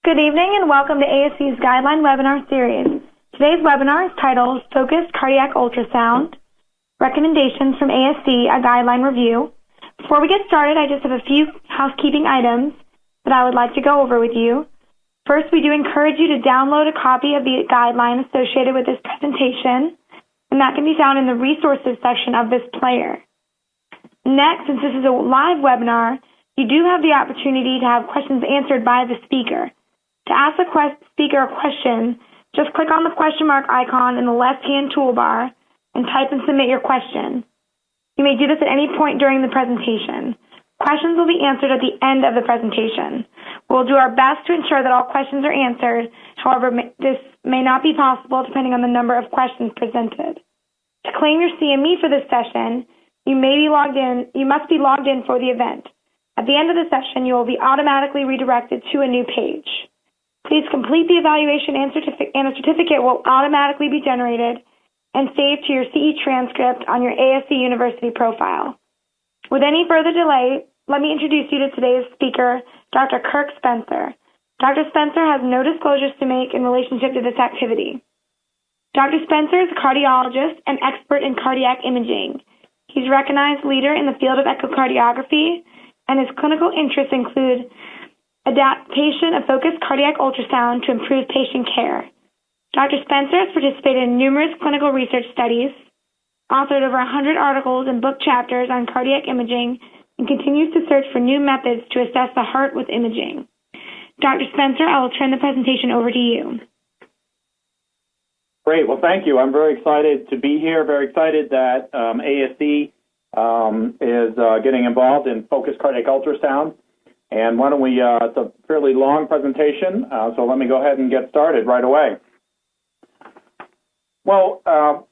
Good evening and welcome to ASC's Guideline Webinar Series. Today's webinar is titled Focused Cardiac Ultrasound, Recommendations from ASC, a Guideline Review. Before we get started, I just have a few housekeeping items that I would like to go over with you. First, we do encourage you to download a copy of the guideline associated with this presentation, and that can be found in the Resources section of this player. Next, since this is a live webinar, you do have the opportunity to have questions answered by the speaker. To ask the speaker a question, just click on the question mark icon in the left-hand toolbar and type and submit your question. You may do this at any point during the presentation. Questions will be answered at the end of the presentation. We'll do our best to ensure that all questions are answered. However, this may not be possible depending on the number of questions presented. To claim your CME for this session, you must be logged in for the event. At the end of the session, you will be automatically redirected to a new page. Please complete the evaluation and a certificate will automatically be generated and saved to your CE transcript on your ASC University profile. With any further delay, let me introduce you to today's speaker, Dr. Kirk Spencer. Dr. Spencer has no disclosures to make in relationship to this activity. Dr. Spencer is a cardiologist and expert in cardiac imaging. He's a recognized leader in the field of echocardiography, and his clinical interests include adaptation of focused cardiac ultrasound to improve patient care. Dr. Spencer has participated in numerous clinical research studies, authored over 100 articles and book chapters on cardiac imaging, and continues to search for new methods to assess the heart with imaging. Dr. Spencer, I will turn the presentation over to you. Great. Well, thank you. I'm very excited to be here, very excited that ASC is getting involved in focused cardiac ultrasound. And why don't we, it's a fairly long presentation, so let me go ahead and get started right away. Well,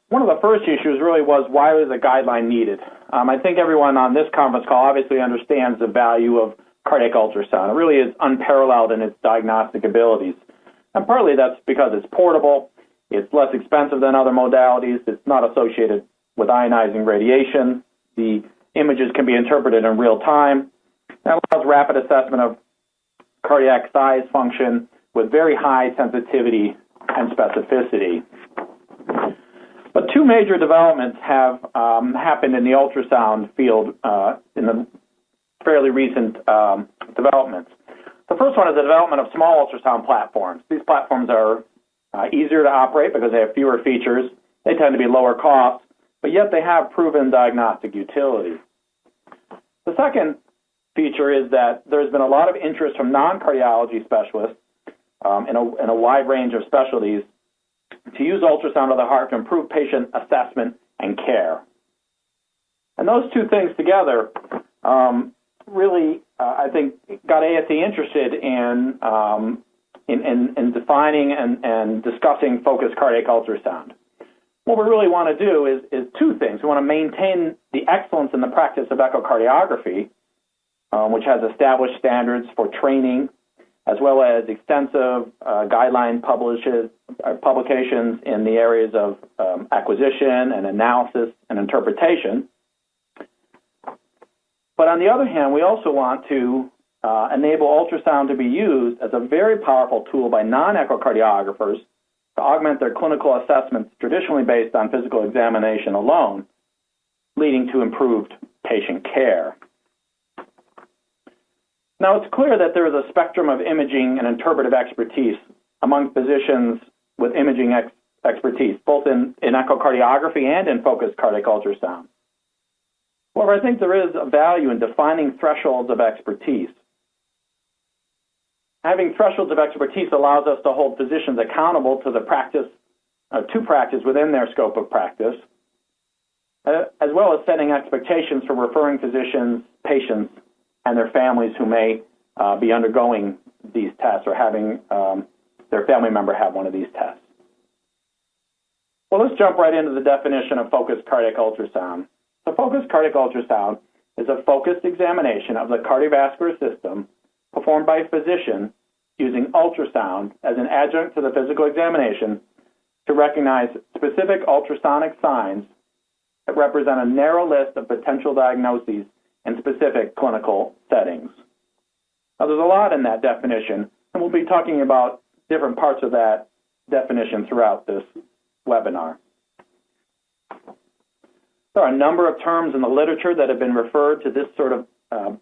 one of the first issues really was why was a guideline needed? I think everyone on this conference call obviously understands the value of cardiac ultrasound. It really is unparalleled in its diagnostic abilities. And partly that's because it's portable, it's less expensive than other modalities, it's not associated with ionizing radiation, the images can be interpreted in real time. That allows rapid assessment of cardiac size function with very high sensitivity and specificity. But two major developments have happened in the ultrasound field in the fairly recent developments. The first one is the development of small ultrasound platforms. These platforms are easier to operate because they have fewer features. They tend to be lower cost, but yet they have proven diagnostic utility. The second feature is that there's been a lot of interest from non-cardiology specialists in a wide range of specialties to use ultrasound of the heart to improve patient assessment and care. And those two things together really, I think, got ASC interested in defining and discussing focused cardiac ultrasound. What we really want to do is two things. We want to maintain the excellence in the practice of echocardiography, which has established standards for training, as well as extensive guideline publications in the areas of acquisition and analysis and interpretation. But on the other hand, we also want to enable ultrasound to be used as a very powerful tool by non-echocardiographers to augment their clinical assessments traditionally based on physical examination alone, leading to improved patient care. Now, it's clear that there is a spectrum of imaging and interpretive expertise among physicians with imaging expertise, both in echocardiography and in focused cardiac ultrasound. However, I think there is a value in defining thresholds of expertise. Having thresholds of expertise allows us to hold physicians accountable to the practice within their scope of practice, as well as setting expectations for referring physicians, patients, and their families who may be undergoing these tests or having their family member have one of these tests. Well, let's jump right into the definition of focused cardiac ultrasound. So focused cardiac ultrasound is a focused examination of the cardiovascular system performed by a physician using ultrasound as an adjunct to the physical examination to recognize specific ultrasonic signs that represent a narrow list of potential diagnoses in specific clinical settings. Now, there's a lot in that definition, And we'll be talking about different parts of that definition throughout this webinar. There are a number of terms in the literature that have been referred to this sort of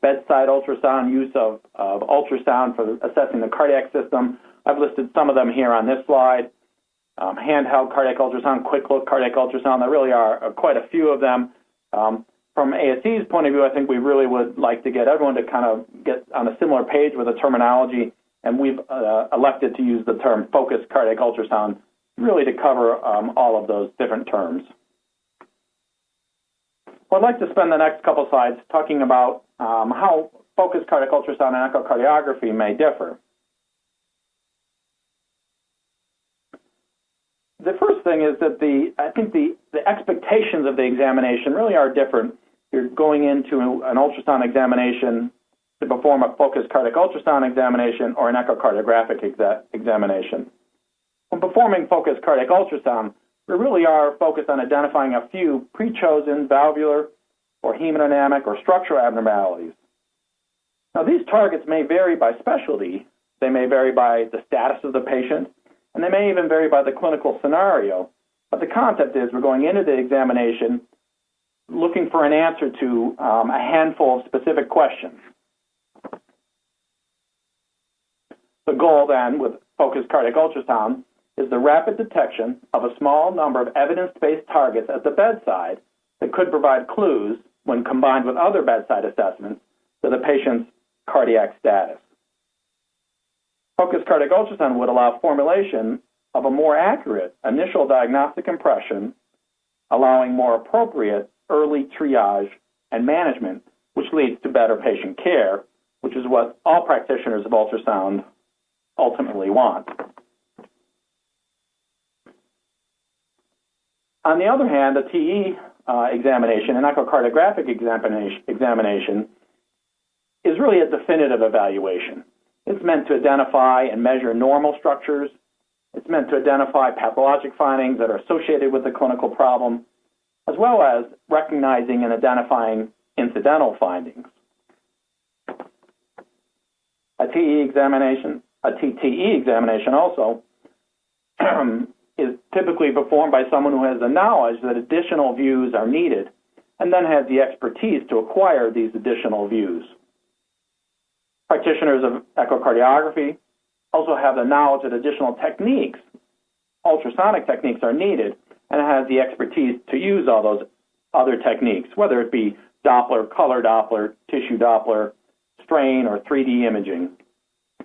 bedside ultrasound, use of ultrasound for assessing the cardiac system. I've listed some of them here on this slide. Handheld cardiac ultrasound, quick look cardiac ultrasound. There really are quite a few of them. From ASE's point of view, I think we really would like to get everyone to kind of get on a similar page with the terminology, and we've elected to use the term focused cardiac ultrasound really to cover all of those different terms. Well, I'd like to spend the next couple slides talking about how focused cardiac ultrasound and echocardiography may differ. The first thing is that I think the expectations of the examination really are different. You're going into an ultrasound examination to perform a focused cardiac ultrasound examination or an echocardiographic examination. When performing focused cardiac ultrasound, we really are focused on identifying a few pre-chosen valvular or hemodynamic or structural abnormalities. Now, these targets may vary by specialty. They may vary by the status of the patient, and they may even vary by the clinical scenario. But the concept is we're going into the examination looking for an answer to a handful of specific questions. The goal then with focused cardiac ultrasound is the rapid detection of a small number of evidence-based targets at the bedside that could provide clues when combined with other bedside assessments to the patient's cardiac status. Focused cardiac ultrasound would allow formulation of a more accurate initial diagnostic impression, allowing more appropriate early triage and management, which leads to better patient care, which is what all practitioners of ultrasound ultimately want. On the other hand, a TE examination, an echocardiographic examination, is really a definitive evaluation. It's meant to identify and measure normal structures. It's meant to identify pathologic findings that are associated with the clinical problem, as well as recognizing and identifying incidental findings. A TTE examination also is typically performed by someone who has the knowledge that additional views are needed and then has the expertise to acquire these additional views. Practitioners of echocardiography also have the knowledge that additional techniques, ultrasonic techniques, are needed and has the expertise to use all those other techniques, whether it be Doppler, color Doppler, tissue Doppler, strain, or 3D imaging.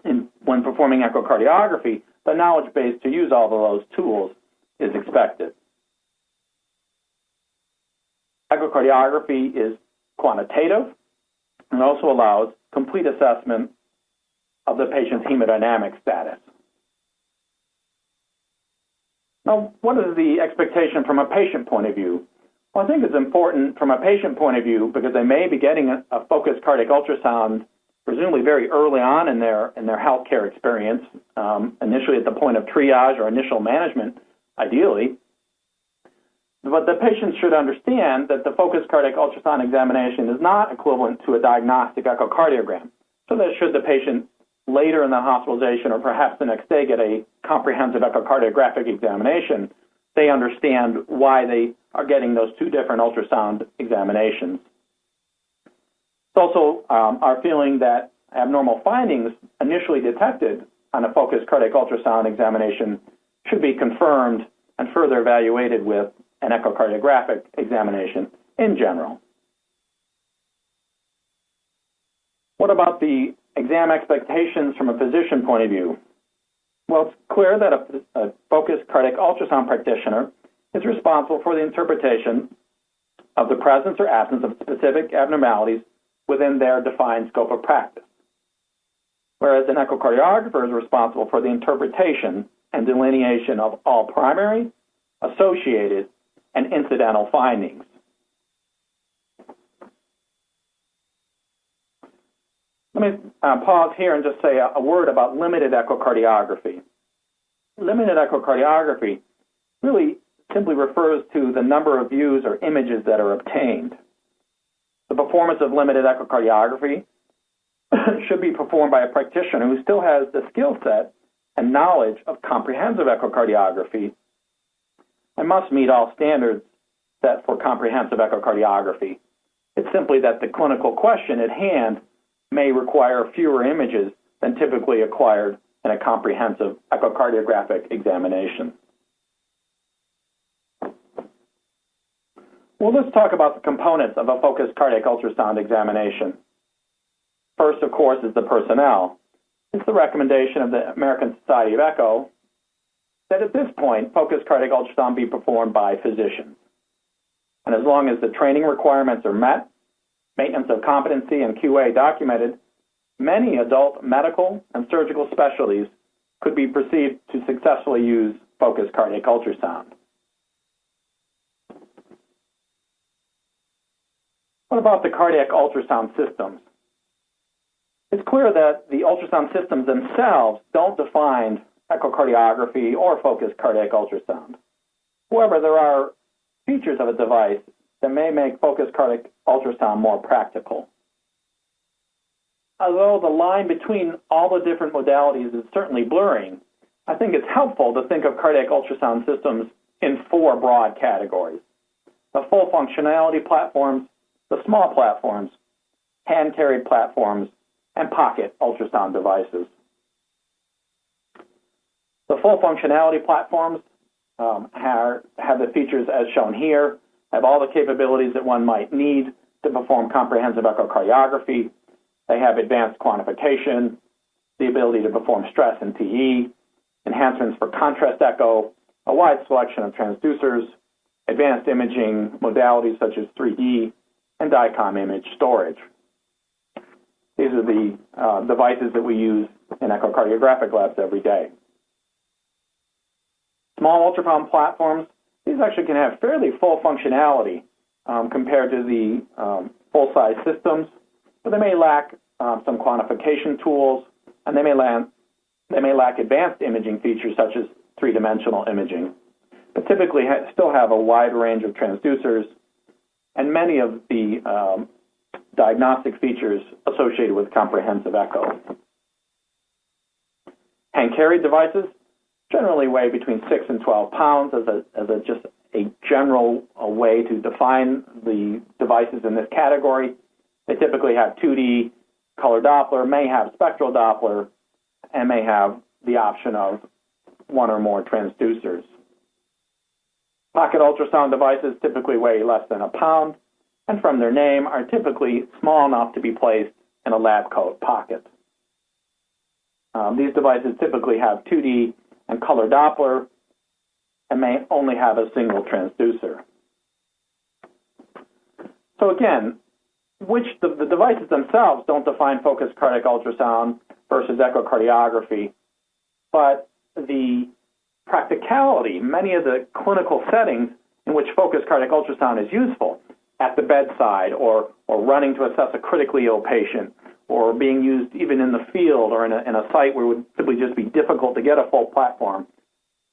And when performing echocardiography, the knowledge base to use all of those tools is expected. Echocardiography is quantitative and also allows complete assessment of the patient's hemodynamic status. Now, what is the expectation from a patient point of view? Well, I think it's important from a patient point of view because they may be getting a focused cardiac ultrasound presumably very early on in their healthcare experience, initially at the point of triage or initial management, ideally. But the patient should understand that the focused cardiac ultrasound examination is not equivalent to a diagnostic echocardiogram. So that should the patient later in the hospitalization or perhaps the next day get a comprehensive echocardiographic examination, they understand why they are getting those two different ultrasound examinations. It's also our feeling that abnormal findings initially detected on a focused cardiac ultrasound examination should be confirmed and further evaluated with an echocardiographic examination in general. What about the exam expectations from a physician point of view? Well, it's clear that a focused cardiac ultrasound practitioner is responsible for the interpretation of the presence or absence of specific abnormalities within their defined scope of practice, whereas an echocardiographer is responsible for the interpretation and delineation of all primary, associated, and incidental findings. Let me pause here and just say a word about limited echocardiography. Limited echocardiography really simply refers to the number of views or images that are obtained. The performance of limited echocardiography should be performed by a practitioner who still has the skill set and knowledge of comprehensive echocardiography and must meet all standards set for comprehensive echocardiography. It's simply that the clinical question at hand may require fewer images than typically acquired in a comprehensive echocardiographic examination. Well, let's talk about the components of a focused cardiac ultrasound examination. First, of course, is the personnel. It's the recommendation of the American Society of Echo that at this point, focused cardiac ultrasound be performed by physicians. And as long as the training requirements are met, maintenance of competency and QA documented, many adult medical and surgical specialties could be perceived to successfully use focused cardiac ultrasound. What about the cardiac ultrasound systems? It's clear that the ultrasound systems themselves don't define echocardiography or focused cardiac ultrasound. However, there are features of a device that may make focused cardiac ultrasound more practical. Although the line between all the different modalities is certainly blurring, I think it's helpful to think of cardiac ultrasound systems in four broad categories: the full functionality platforms, the small platforms, hand-carried platforms, and pocket ultrasound devices. The full functionality platforms have the features as shown here, have all the capabilities that one might need to perform comprehensive echocardiography. They have advanced quantification, the ability to perform stress and TE, enhancements for contrast echo, a wide selection of transducers, advanced imaging modalities such as 3D, and DICOM image storage. These are the devices that we use in echocardiographic labs every day. Small ultrasound platforms, these actually can have fairly full functionality compared to the full-size systems, but they may lack some quantification tools, and they may lack advanced imaging features such as three-dimensional imaging, but typically still have a wide range of transducers and many of the diagnostic features associated with comprehensive echo. Hand-carried devices generally weigh between 6 and 12 pounds as just a general way to define the devices in this category. They typically have 2D color Doppler, may have spectral Doppler, and may have the option of one or more transducers. Pocket ultrasound devices typically weigh less than a pound, and from their name are typically small enough to be placed in a lab coat pocket. These devices typically have 2D and color Doppler and may only have a single transducer. So again, the devices themselves don't define focused cardiac ultrasound versus echocardiography, but the practicality, many of the clinical settings in which focused cardiac ultrasound is useful, at the bedside or running to assess a critically ill patient, or being used even in the field or in a site where it would simply just be difficult to get a full platform.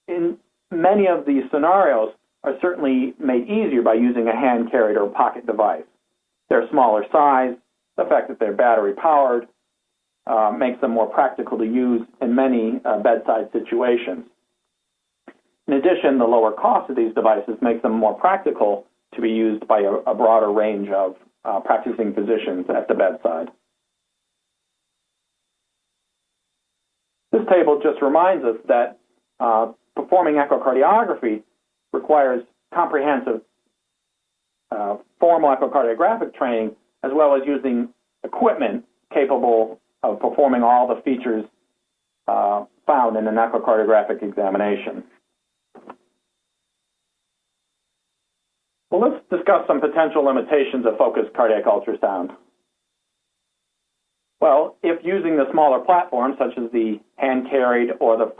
In many of these scenarios are certainly made easier by using a hand-carried or pocket device. Their smaller size, the fact that they're battery-powered, makes them more practical to use in many bedside situations. In addition, the lower cost of these devices makes them more practical to be used by a broader range of practicing physicians at the bedside. This table just reminds us that performing echocardiography requires comprehensive formal echocardiographic training, as well as using equipment capable of performing all the features found in an echocardiographic examination. Well, let's discuss some potential limitations of focused cardiac ultrasound. Well, if using the smaller platforms, such as the hand-carried or the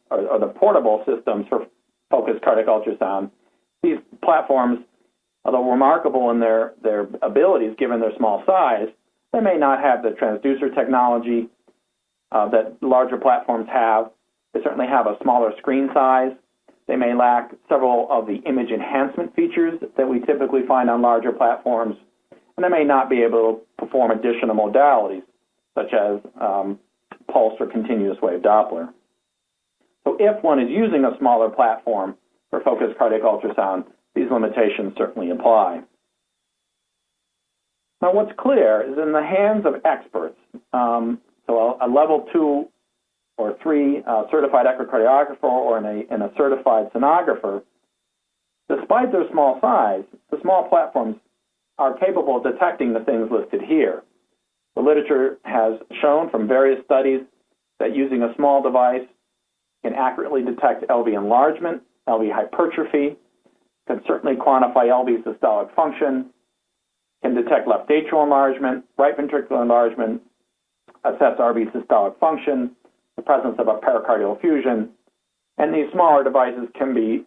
the portable systems for focused cardiac ultrasound, these platforms, although remarkable in their abilities given their small size, they may not have the transducer technology that larger platforms have. They certainly have a smaller screen size. They may lack several of the image enhancement features that we typically find on larger platforms, and they may not be able to perform additional modalities, such as pulse or continuous wave Doppler. So if one is using a smaller platform for focused cardiac ultrasound, these limitations certainly apply. Now, what's clear is in the hands of experts, so a level 2 or 3 certified echocardiographer or in a certified sonographer, despite their small size, the small platforms are capable of detecting the things listed here. The literature has shown from various studies that using a small device can accurately detect LV enlargement, LV hypertrophy, can certainly quantify LV systolic function, can detect left atrial enlargement, right ventricular enlargement, assess RV systolic function, the presence of a pericardial effusion, and these smaller devices can be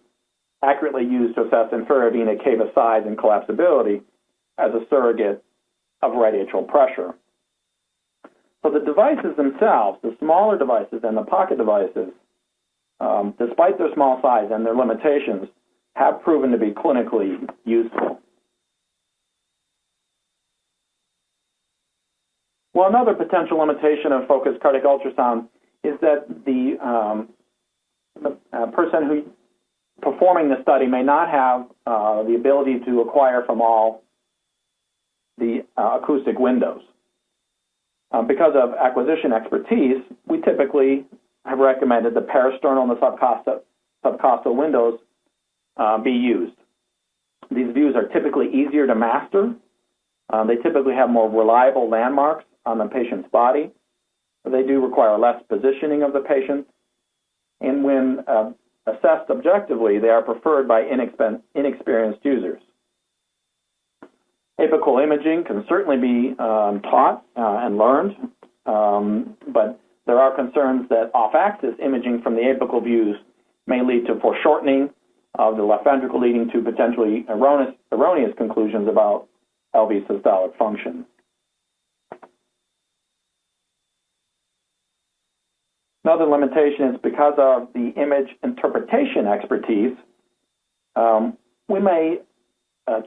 accurately used to assess inferior vena cava size and collapsibility as a surrogate of right atrial pressure. So the devices themselves, the smaller devices and the pocket devices, despite their small size and their limitations, have proven to be clinically useful. Well, another potential limitation of focused cardiac ultrasound is that the person who performing the study may not have the ability to acquire from all the acoustic windows. Because of acquisition expertise, we typically have recommended the parasternal and the subcostal windows be used. These views are typically easier to master. They typically have more reliable landmarks on the patient's body. They do require less positioning of the patient. And when assessed objectively, they are preferred by inexperienced users. Apical imaging can certainly be taught and learned, but there are concerns that off-axis imaging from the apical views may lead to foreshortening of the left ventricle, leading to potentially erroneous conclusions about LV systolic function. Another limitation is because of the image interpretation expertise, we may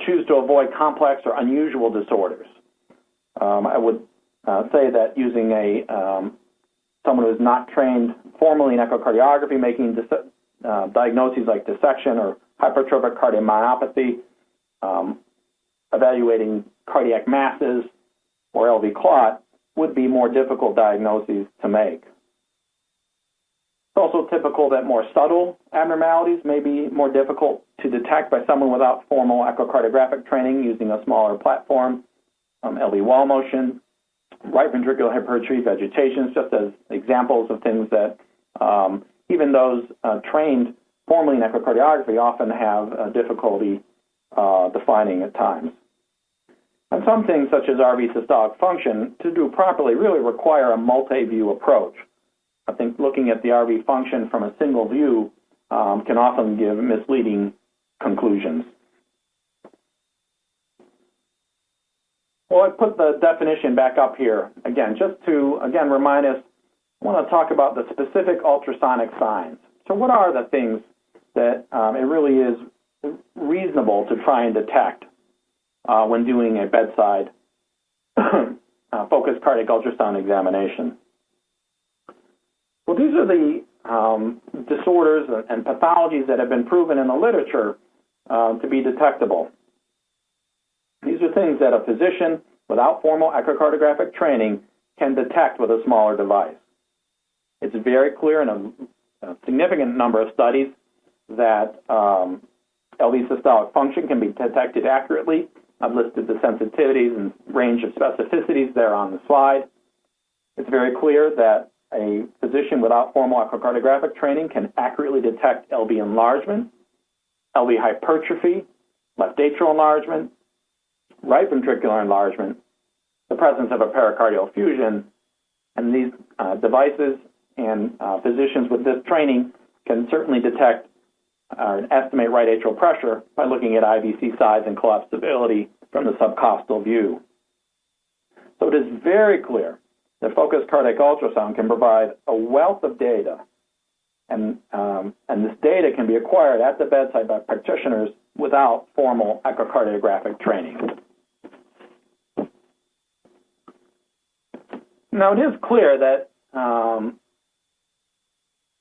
choose to avoid complex or unusual disorders. I would say that using someone who is not trained formally in echocardiography, making diagnoses like dissection or hypertrophic cardiomyopathy, evaluating cardiac masses or LV clot would be more difficult diagnoses to make. It's also typical that more subtle abnormalities may be more difficult to detect by someone without formal echocardiographic training using a smaller platform, LV wall motion, right ventricular hypertrophy, vegetations, just as examples of things that even those trained formally in echocardiography often have difficulty defining at times. And some things, such as RV systolic function, to do properly really require a multi-view approach. I think looking at the RV function from a single view can often give misleading conclusions. Well, I put the definition back up here again, just to remind us. I want to talk about the specific ultrasonic signs. So, what are the things that it really is reasonable to try and detect when doing a bedside focused cardiac ultrasound examination? Well, these are the disorders and pathologies that have been proven in the literature to be detectable. These are things that a physician without formal echocardiographic training can detect with a smaller device. It's very clear in a significant number of studies that LV systolic function can be detected accurately. I've listed the sensitivities and range of specificities there on the slide. It's very clear that a physician without formal echocardiographic training can accurately detect LV enlargement, LV hypertrophy, left atrial enlargement, right ventricular enlargement, the presence of a pericardial effusion, and these devices and physicians with this training can certainly detect and estimate right atrial pressure by looking at IVC size and collapsibility from the subcostal view. So it is very clear that focused cardiac ultrasound can provide a wealth of data, and this data can be acquired at the bedside by practitioners without formal echocardiographic training. Now, it is clear that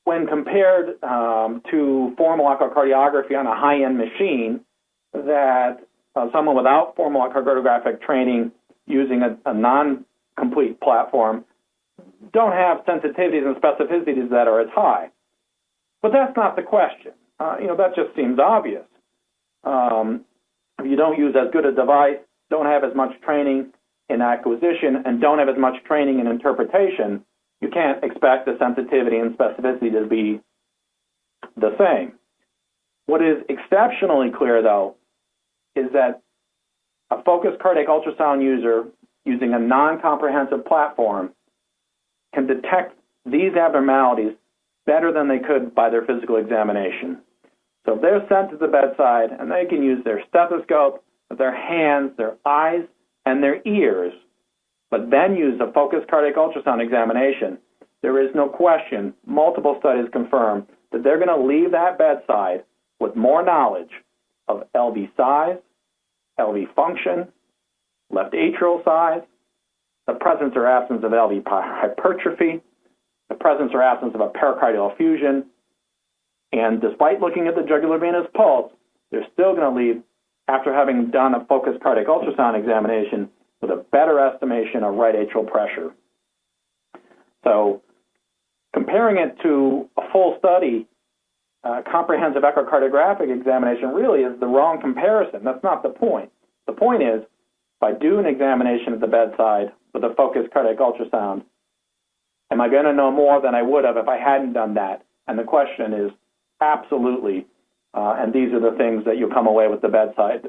when compared to formal echocardiography on a high-end machine, that someone without formal echocardiographic training using a non-complete platform don't have sensitivities and specificities that are as high. But that's not the question. That just seems obvious. If you don't use as good a device, don't have as much training in acquisition, and don't have as much training in interpretation, you can't expect the sensitivity and specificity to be the same. What is exceptionally clear, though, is that a focused cardiac ultrasound user using a non-comprehensive platform can detect these abnormalities better than they could by their physical examination. So if they're sent to the bedside and they can use their stethoscope, their hands, their eyes, and their ears, but then use a focused cardiac ultrasound examination, there is no question, multiple studies confirm that they're going to leave that bedside with more knowledge of LV size, LV function, left atrial size, the presence or absence of LV hypertrophy, the presence or absence of a pericardial effusion, and despite looking at the jugular venous pulse, they're still going to leave, after having done a focused cardiac ultrasound examination, with a better estimation of right atrial pressure. So comparing it to a full study, comprehensive echocardiographic examination really is the wrong comparison. That's not the point. The point is, if I do an examination at the bedside with a focused cardiac ultrasound, am I going to know more than I would have if I hadn't done that? And the question is absolutely, and these are the things that you come away with the bedside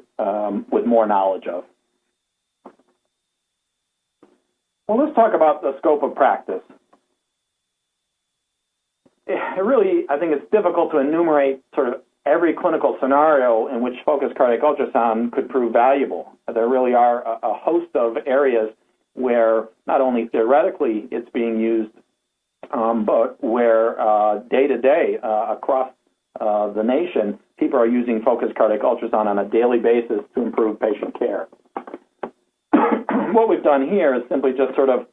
with more knowledge of. Well, let's talk about the scope of practice. I think it's difficult to enumerate sort of every clinical scenario in which focused cardiac ultrasound could prove valuable. There really are a host of areas where not only theoretically it's being used, but where day to day across the nation, people are using focused cardiac ultrasound on a daily basis to improve patient care. What we've done here is simply just sort of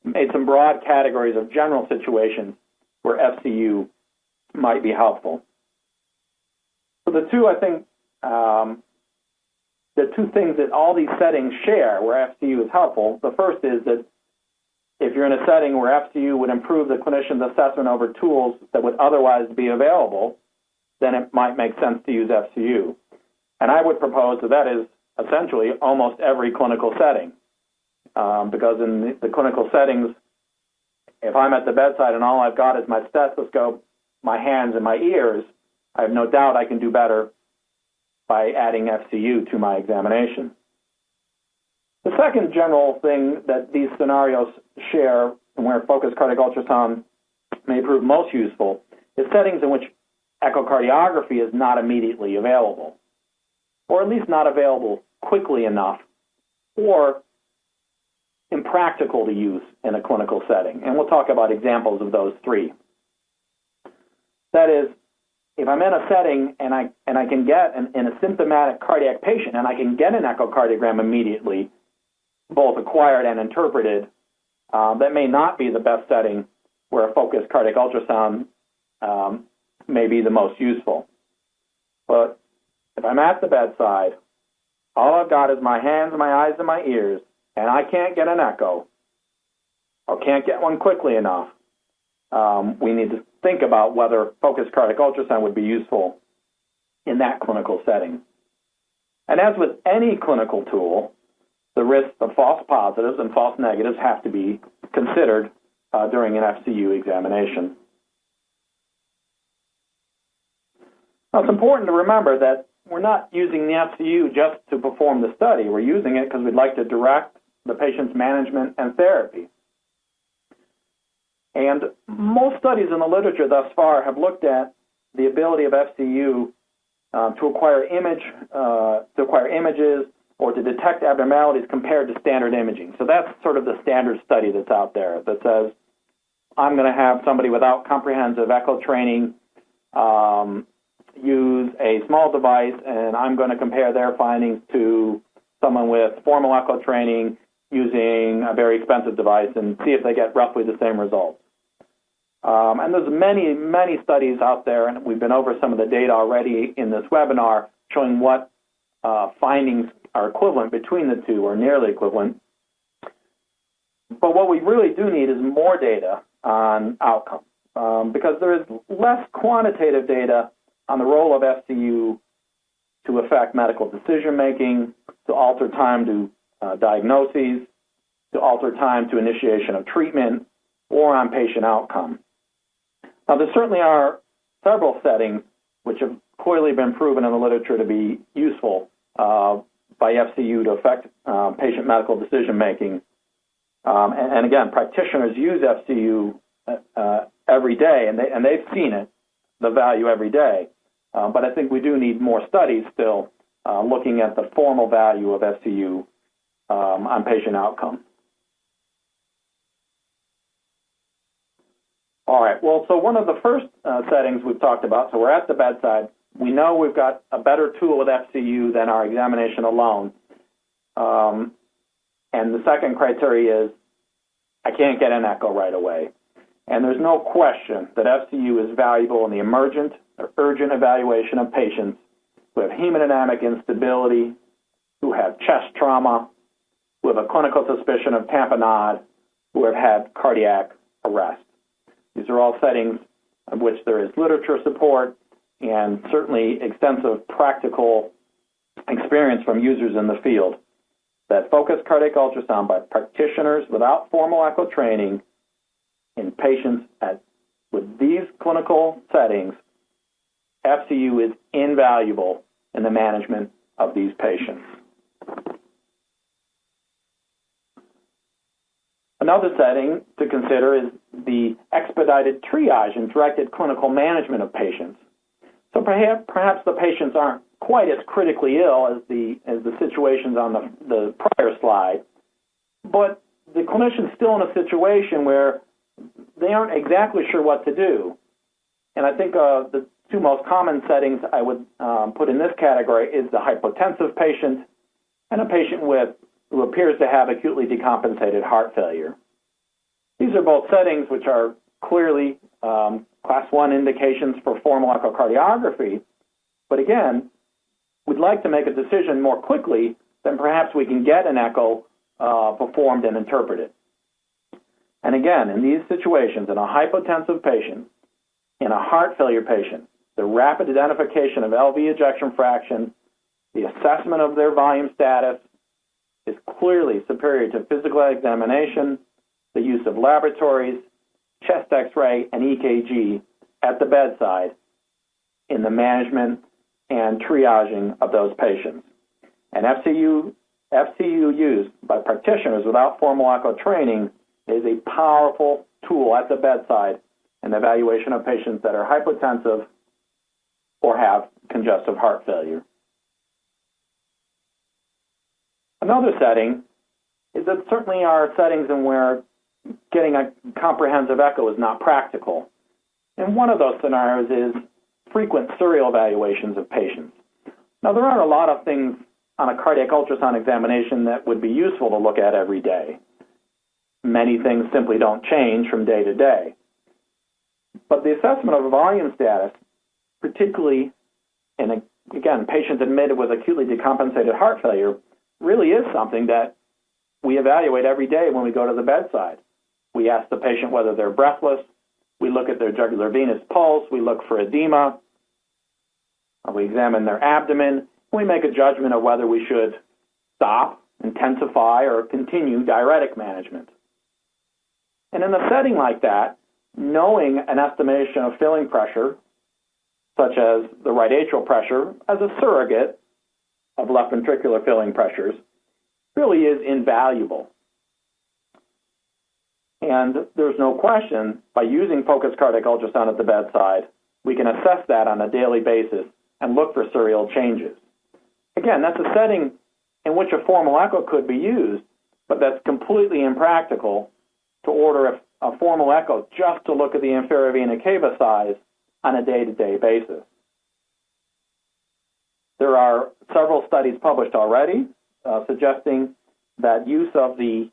made some broad categories of general situations where FCU might be helpful. So the two things that all these settings share where FCU is helpful, the first is that if you're in a setting where FCU would improve the clinician's assessment over tools that would otherwise be available, then it might make sense to use FCU. And I would propose that is essentially almost every clinical setting. Because in the clinical settings, if I'm at the bedside and all I've got is my stethoscope, my hands, and my ears, I have no doubt I can do better by adding FCU to my examination. The second general thing that these scenarios share and where focused cardiac ultrasound may prove most useful is settings in which echocardiography is not immediately available, or at least not available quickly enough, or impractical to use in a clinical setting. And we'll talk about examples of those three. That is, if I'm in a setting and I can get in a symptomatic cardiac patient and I can get an echocardiogram immediately, both acquired and interpreted, that may not be the best setting where a focused cardiac ultrasound may be the most useful. But if I'm at the bedside, all I've got is my hands, my eyes, and my ears, and I can't get an echo, or can't get one quickly enough, we need to think about whether focused cardiac ultrasound would be useful in that clinical setting. And as with any clinical tool, the risks of false positives and false negatives have to be considered during an FCU examination. Now, it's important to remember that we're not using the FCU just to perform the study. We're using it because we'd like to direct the patient's management and therapy. And most studies in the literature thus far have looked at the ability of FCU to acquire images or to detect abnormalities compared to standard imaging. So that's sort of the standard study that's out there that says, I'm going to have somebody without comprehensive echo training use a small device, and I'm going to compare their findings to someone with formal echo training using a very expensive device and see if they get roughly the same results. And there's many, many studies out there, and we've been over some of the data already in this webinar showing what findings are equivalent between the two or nearly equivalent. But what we really do need is more data on outcomes because there is less quantitative data on the role of FCU to affect medical decision-making, to alter time to diagnoses, to alter time to initiation of treatment, or on patient outcome. Now, there certainly are several settings which have clearly been proven in the literature to be useful by FCU to affect patient medical decision-making. And again, practitioners use FCU every day, and they've seen it, the value every day. But I think we do need more studies still looking at the formal value of FCU on patient outcome. All right, well, so one of the first settings we've talked about, so we're at the bedside. We know we've got a better tool with FCU than our examination alone. And the second criteria is I can't get an echo right away. And there's no question that FCU is valuable in the emergent or urgent evaluation of patients who have hemodynamic instability, who have chest trauma, who have a clinical suspicion of tamponade, who have had cardiac arrest. These are all settings in which there is literature support and certainly extensive practical experience from users in the field that focused cardiac ultrasound by practitioners without formal echo training in patients with these clinical settings, FCU is invaluable in the management of these patients. Another setting to consider is the expedited triage and directed clinical management of patients. So perhaps the patients aren't quite as critically ill as the situations on the prior slide, but the clinician's still in a situation where they aren't exactly sure what to do. And I think the two most common settings I would put in this category is the hypotensive patient and a patient who appears to have acutely decompensated heart failure. These are both settings which are clearly class 1 indications for formal echocardiography, but again, we'd like to make a decision more quickly than perhaps we can get an echo performed and interpreted. And again, in these situations, in a hypotensive patient, in a heart failure patient, the rapid identification of LV ejection fraction, the assessment of their volume status is clearly superior to physical examination, the use of laboratories, chest X-ray, and EKG at the bedside in the management and triaging of those patients. And FCU used by practitioners without formal echo training is a powerful tool at the bedside in the evaluation of patients that are hypotensive or have congestive heart failure. Another setting is that certainly are settings in where getting a comprehensive echo is not practical. And one of those scenarios is frequent serial evaluations of patients. Now, there aren't a lot of things on a cardiac ultrasound examination that would be useful to look at every day. Many things simply don't change from day to day. But the assessment of volume status, particularly in, again, patients admitted with acutely decompensated heart failure, really is something that we evaluate every day when we go to the bedside. We ask the patient whether they're breathless. We look at their jugular venous pulse. We look for edema. We examine their abdomen. We make a judgment of whether we should stop, intensify, or continue diuretic management. And in a setting like that, knowing an estimation of filling pressure, such as the right atrial pressure, as a surrogate of left ventricular filling pressures, really is invaluable. And there's no question, by using focused cardiac ultrasound at the bedside, we can assess that on a daily basis and look for serial changes. Again, that's a setting in which a formal echo could be used, but that's completely impractical to order a formal echo just to look at the inferior vena cava size on a day-to-day basis. There are several studies published already suggesting that use of the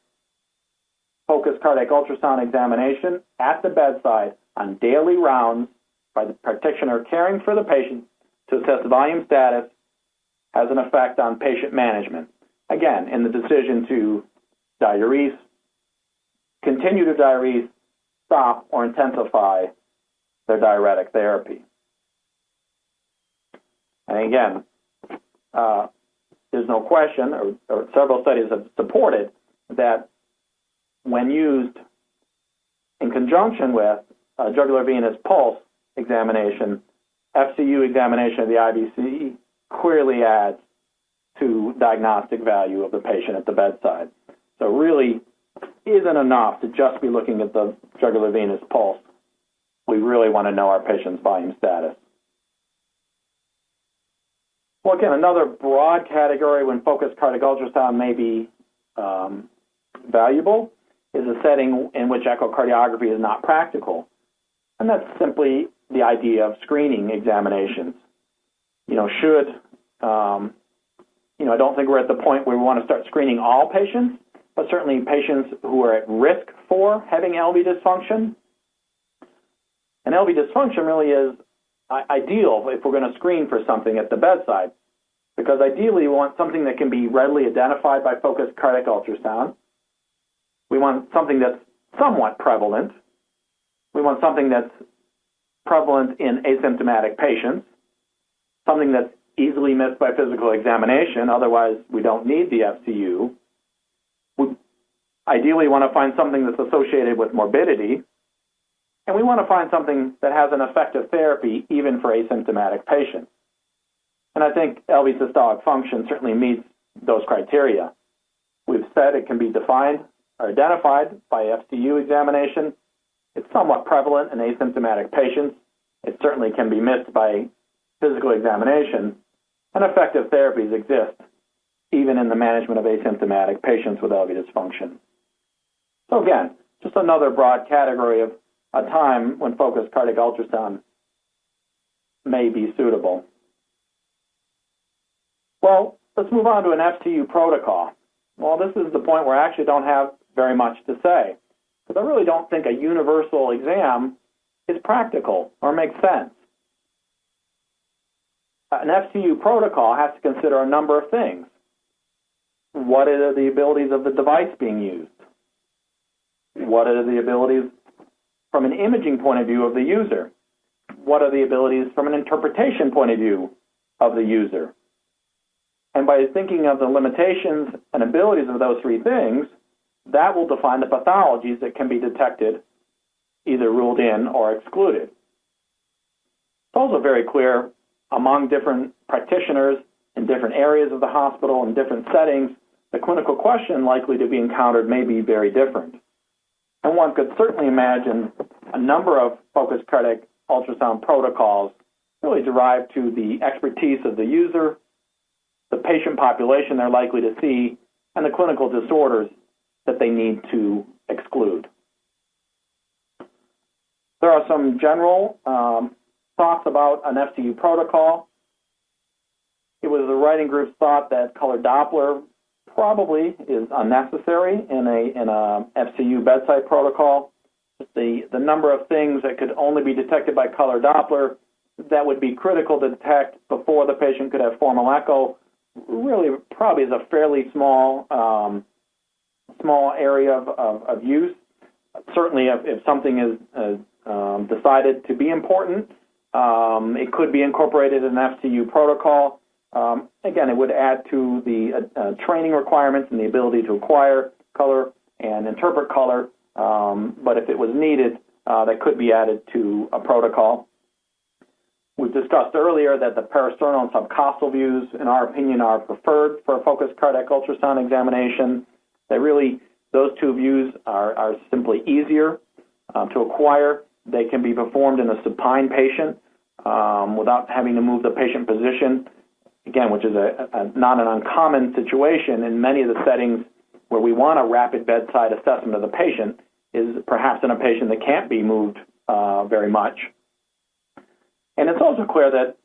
focused cardiac ultrasound examination at the bedside on daily rounds by the practitioner caring for the patient to assess volume status has an effect on patient management. Again, in the decision to diurese, continue to diurese, stop, or intensify their diuretic therapy. And again, there's no question, or several studies have supported, that when used in conjunction with a jugular venous pulse examination, FCU examination of the IVC clearly adds to diagnostic value of the patient at the bedside. So it really isn't enough to just be looking at the jugular venous pulse. We really want to know our patient's volume status. Well, again, another broad category when focused cardiac ultrasound may be valuable is a setting in which echocardiography is not practical. And that's simply the idea of screening examinations. I don't think we're at the point where we want to start screening all patients, but certainly patients who are at risk for having LV dysfunction. And LV dysfunction really is ideal if we're going to screen for something at the bedside, because ideally we want something that can be readily identified by focused cardiac ultrasound. We want something that's somewhat prevalent. We want something that's prevalent in asymptomatic patients, something that's easily missed by physical examination, otherwise we don't need the FCU. We ideally want to find something that's associated with morbidity, and we want to find something that has an effective therapy even for asymptomatic patients. And I think LV systolic function certainly meets those criteria. We've said it can be defined or identified by FCU examination. It's somewhat prevalent in asymptomatic patients. It certainly can be missed by physical examination, and effective therapies exist even in the management of asymptomatic patients with LV dysfunction. So again, just another broad category of a time when focused cardiac ultrasound may be suitable. Well, let's move on to an FCU protocol. Well, this is the point where I actually don't have very much to say, because I really don't think a universal exam is practical or makes sense. An FCU protocol has to consider a number of things. What are the abilities of the device being used? What are the abilities from an imaging point of view of the user? What are the abilities from an interpretation point of view of the user? And by thinking of the limitations and abilities of those three things, that will define the pathologies that can be detected, either ruled in or excluded. It's also very clear among different practitioners in different areas of the hospital and different settings, the clinical question likely to be encountered may be very different. And one could certainly imagine a number of focused cardiac ultrasound protocols really derived to the expertise of the user, the patient population they're likely to see, and the clinical disorders that they need to exclude. There are some general thoughts about an FCU protocol. It was the writing group's thought that color Doppler probably is unnecessary in a FCU bedside protocol. The number of things that could only be detected by color Doppler that would be critical to detect before the patient could have formal echo really probably is a fairly small area of use. Certainly, if something is decided to be important, it could be incorporated in an FCU protocol. Again, it would add to the training requirements and the ability to acquire color and interpret color, but if it was needed, that could be added to a protocol. We've discussed earlier that the parasternal and subcostal views, in our opinion, are preferred for a focused cardiac ultrasound examination. Those two views are simply easier to acquire. They can be performed in a supine patient without having to move the patient position, again, which is not an uncommon situation in many of the settings where we want a rapid bedside assessment of the patient, is perhaps in a patient that can't be moved very much. And it's also clear that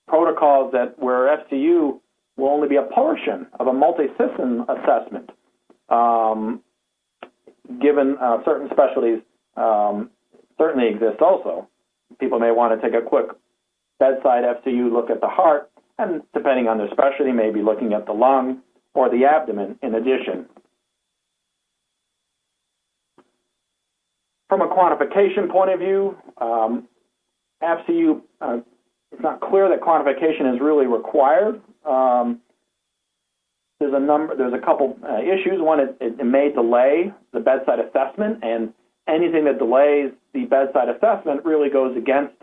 protocols where FCU will only be a portion of a multi-system assessment given certain specialties, certainly exist also. People may want to take a quick bedside FCU look at the heart, and depending on their specialty, maybe looking at the lung or the abdomen in addition. From a quantification point of view, FCU, it's not clear that quantification is really required. There's a couple issues. One, it may delay the bedside assessment, and anything that delays the bedside assessment really goes against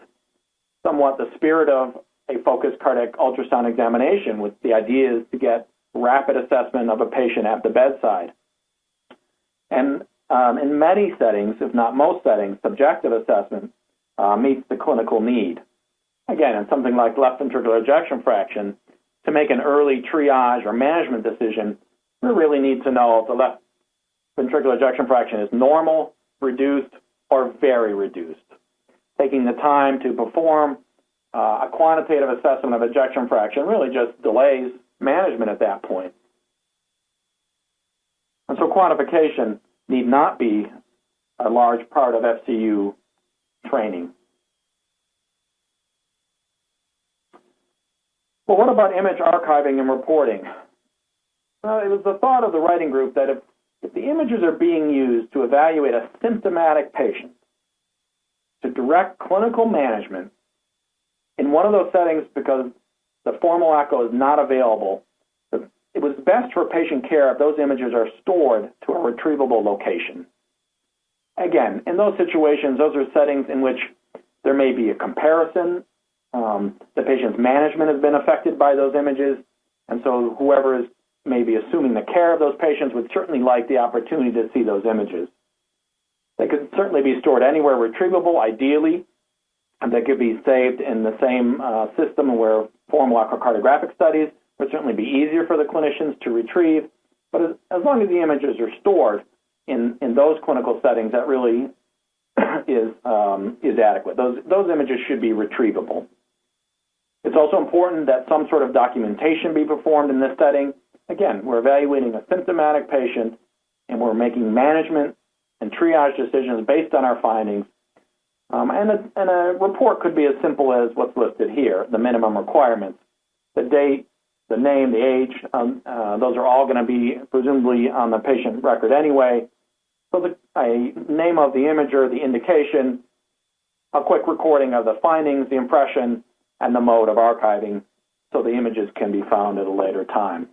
somewhat the spirit of a focused cardiac ultrasound examination, with the idea is to get rapid assessment of a patient at the bedside. And in many settings, if not most settings, subjective assessment meets the clinical need. Again, in something like left ventricular ejection fraction, to make an early triage or management decision, we really need to know if the left ventricular ejection fraction is normal, reduced, or very reduced. Taking the time to perform a quantitative assessment of ejection fraction really just delays management at that point. And so quantification need not be a large part of FCU training. Well, what about image archiving and reporting? Well, it was the thought of the writing group that if the images are being used to evaluate a symptomatic patient, to direct clinical management in one of those settings because the formal echo is not available, it was best for patient care if those images are stored to a retrievable location. Again, in those situations, those are settings in which there may be a comparison. The patient's management has been affected by those images, and so whoever is maybe assuming the care of those patients would certainly like the opportunity to see those images. They could certainly be stored anywhere retrievable, ideally, and they could be saved in the same system where formal echocardiographic studies would certainly be easier for the clinicians to retrieve. But as long as the images are stored in those clinical settings, that really is adequate. Those images should be retrievable. It's also important that some sort of documentation be performed in this setting. Again, we're evaluating a symptomatic patient, and we're making management and triage decisions based on our findings. And a report could be as simple as what's listed here, the minimum requirements. The date, the name, the age, those are all going to be presumably on the patient record anyway. So a name of the imager, the indication, a quick recording of the findings, the impression, and the mode of archiving, so the images can be found at a later time.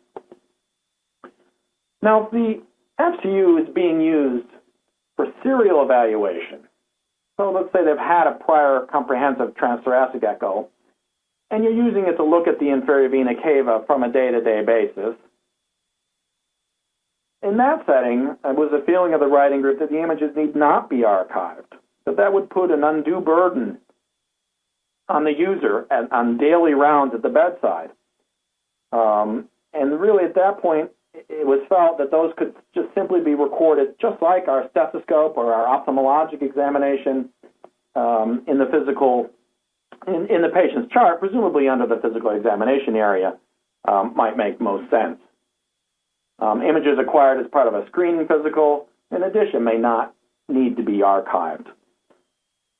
Now, if the FCU is being used for serial evaluation, so let's say they've had a prior comprehensive transthoracic echo, and you're using it to look at the inferior vena cava from a day-to-day basis. In that setting, it was a feeling of the writing group that the images need not be archived, that would put an undue burden on the user on daily rounds at the bedside. And really at that point, it was felt that those could just simply be recorded just like our stethoscope or our ophthalmologic examination in the physical, in the patient's chart, presumably under the physical examination area, might make most sense. Images acquired as part of a screening physical, in addition, may not need to be archived.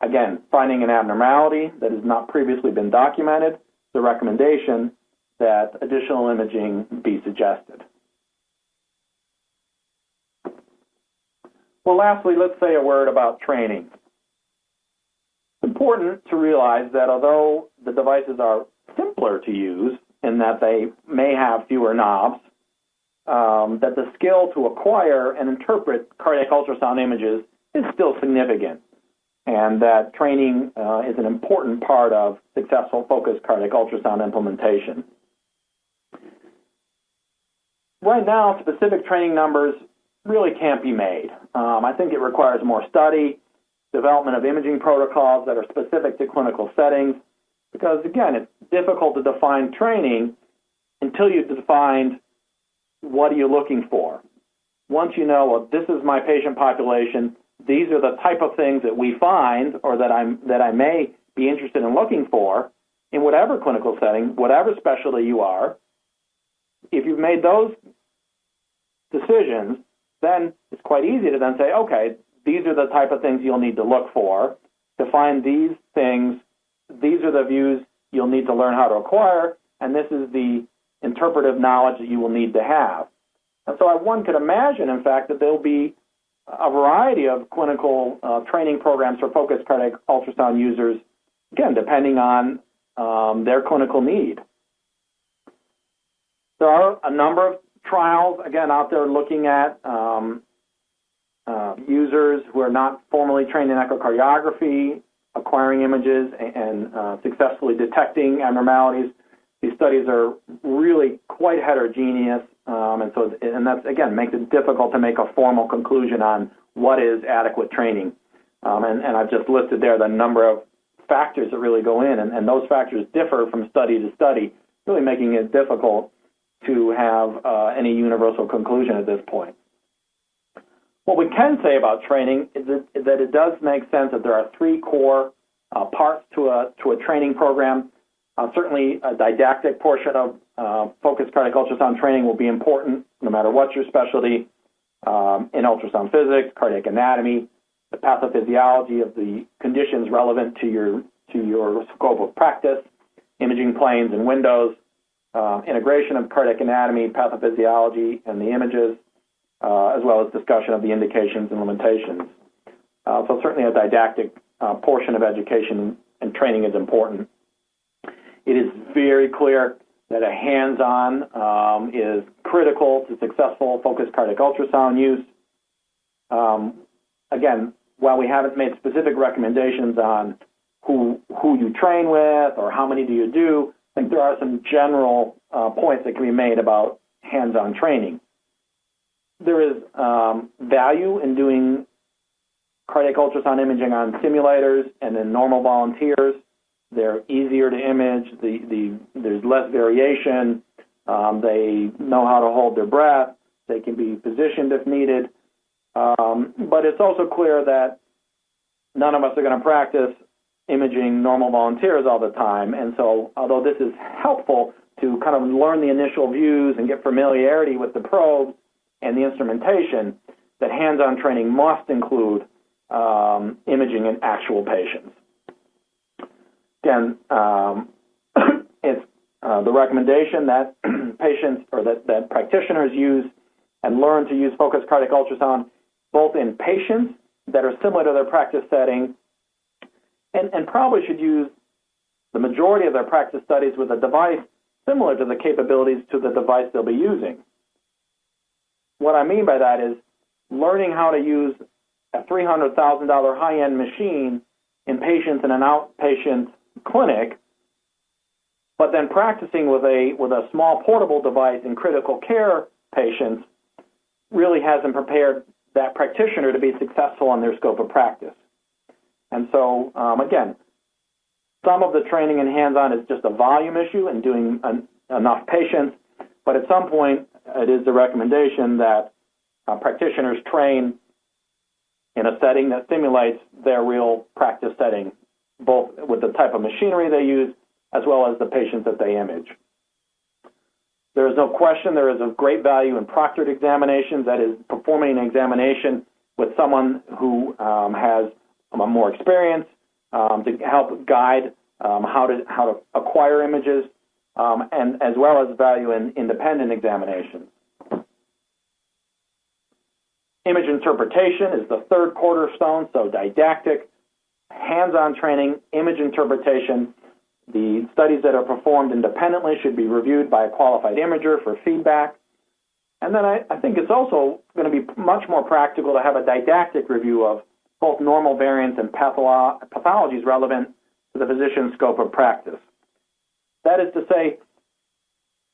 Again, finding an abnormality that has not previously been documented, the recommendation that additional imaging be suggested. Well, lastly, let's say a word about training. It's important to realize that although the devices are simpler to use in that they may have fewer knobs, that the skill to acquire and interpret cardiac ultrasound images is still significant, and that training is an important part of successful focused cardiac ultrasound implementation. Right now, specific training numbers really can't be made. I think it requires more study, development of imaging protocols that are specific to clinical settings, because, again, it's difficult to define training until you've defined what are you looking for. Once you know, well, this is my patient population, these are the type of things that we find or that I may be interested in looking for in whatever clinical setting, whatever specialty you are. If you've made those decisions, then it's quite easy to then say, okay, these are the type of things you'll need to look for. To find these things, these are the views you'll need to learn how to acquire, and this is the interpretive knowledge that you will need to have. And so one could imagine, in fact, that there'll be a variety of clinical training programs for focused cardiac ultrasound users, again, depending on their clinical need. There are a number of trials, again, out there looking at users who are not formally trained in echocardiography, acquiring images and successfully detecting abnormalities. These studies are really quite heterogeneous, and that's, again, makes it difficult to make a formal conclusion on what is adequate training. And I've just listed there the number of factors that really go in, and those factors differ from study to study, really making it difficult to have any universal conclusion at this point. What we can say about training is that it does make sense that there are three core parts to a training program. Certainly, a didactic portion of focused cardiac ultrasound training will be important, no matter what your specialty, in ultrasound physics, cardiac anatomy, the pathophysiology of the conditions relevant to your scope of practice, imaging planes and windows, integration of cardiac anatomy, pathophysiology, and the images, as well as discussion of the indications and limitations. So certainly a didactic portion of education and training is important. It is very clear that a hands-on is critical to successful focused cardiac ultrasound use. Again, while we haven't made specific recommendations on who you train with or how many do you do, I think there are some general points that can be made about hands-on training. There is value in doing cardiac ultrasound imaging on simulators and in normal volunteers. They're easier to image. There's less variation. They know how to hold their breath. They can be positioned if needed. But it's also clear that none of us are going to practice imaging normal volunteers all the time. And so although this is helpful to kind of learn the initial views and get familiarity with the probe and the instrumentation, that hands-on training must include imaging in actual patients. Again, it's the recommendation that patients or that practitioners use and learn to use focused cardiac ultrasound both in patients that are similar to their practice setting and probably should use the majority of their practice studies with a device similar to the capabilities to the device they'll be using. What I mean by that is learning how to use a $300,000 high-end machine in patients in an outpatient clinic, but then practicing with a small portable device in critical care patients really hasn't prepared that practitioner to be successful in their scope of practice. And so, again, some of the training in hands-on is just a volume issue and doing enough patients, but at some point it is the recommendation that practitioners train in a setting that simulates their real practice setting, both with the type of machinery they use as well as the patients that they image. There is no question there is of great value in proctored examinations, that is, performing an examination with someone who has more experience to help guide how to acquire images, and as well as value in independent examinations. Image interpretation is the third cornerstone, so didactic, hands-on training, image interpretation. The studies that are performed independently should be reviewed by a qualified imager for feedback. And then I think it's also going to be much more practical to have a didactic review of both normal variants and pathologies relevant to the physician's scope of practice. That is to say,